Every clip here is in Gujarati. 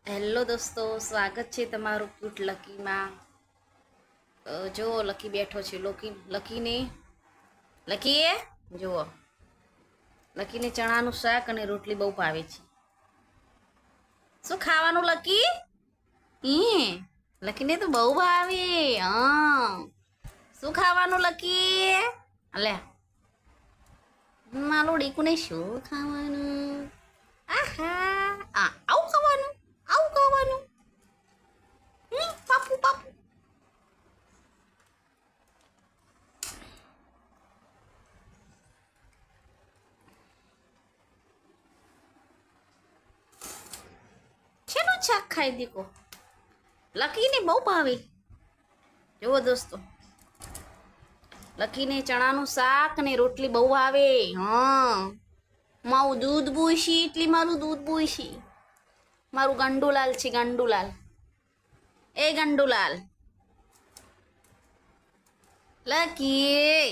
હેલો દોસ્તો, સ્વાગત છે તમારું ક્યુટ લકીમાં. જો લકી બેઠો છે. લકીએ જુઓ, લકીને ચણાનું શાક અને રોટલી બહુ ભાવે છે. શું ખાવાનું લકી? લકીને તો બહુ ભાવે. હા, શું ખાવાનું લકી? અલે મારું ડીકુને શું ખાવાનું? આહા, આવું ખાવાનું, આવું ખાવાનું. પાપુ પાપુ. શેનું શાક ખાઈ દીકો? લકીને બહુ ભાવે. જુઓ દોસ્તો, લકીને ચણાનું શાક અને રોટલી બહુ ભાવે. હા, મારું દૂધ બોઈશી એટલી મારું દૂધ બોઈશી. મારું ગંડુલાલ છે, ગંડુલાલ. એ ગંડુલાલ, લકી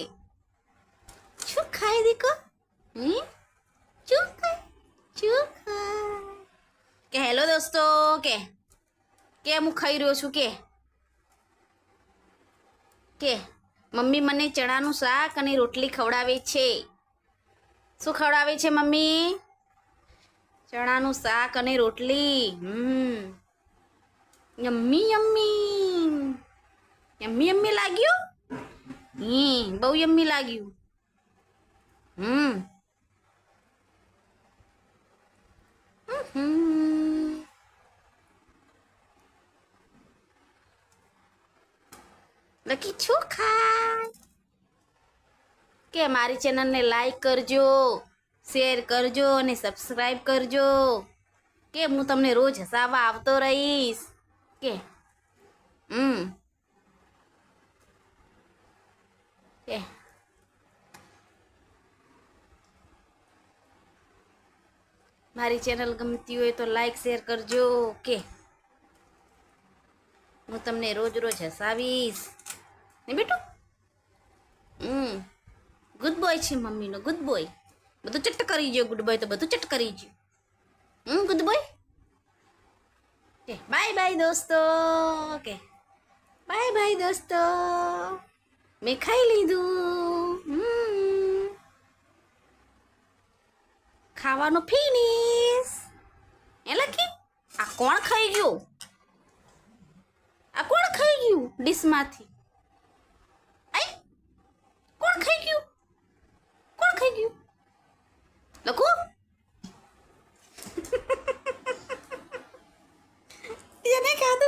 શું ખાઈ દીકો? શું ખાય? કે હેલો દોસ્તો, કે હું ખાઈ રહ્યો છું. કે મમ્મી મને ચણાનું શાક અને રોટલી ખવડાવે છે. શું ખવડાવે છે મમ્મી? ચણાનું શાક અને રોટલી. Yummy yummy. યમ્મી યમ્મી લાગ્યું? બહુ યમ્મી લાગ્યું. લકી શું ખાય? કે મારી ચેનલને લાઈક કરજો, શેર કરજો અને સબસ્ક્રાઈબ કરજો. કે હું તમને રોજ હસાવા આવતો રહીશ. કે કે મારી ચેનલ ગમતી હોય તો લાઈક શેર કરજો. કે હું તમને રોજ રોજ હસાવીશ ને બેટું. ગુડ બોય છે મમ્મીનો, ગુડ બોય. બધું ચટ કરી ગયો. ગુડ બોય તો બધું ચટ કરી ગયું. Good boy. કે બાય બાય દોસ્તો. કે બાય બાય દોસ્તો. મેં ખાઈ લીધું. ખાવાનું ફિનિશ. એ લખી આ કોણ ખાઈ ગયું? આ કોણ ખાઈ ગયું ડીશમાંથી? કોણ ખાઈ ગયું? કોણ ખાઈ ગયું? લખો. એને ખાધું.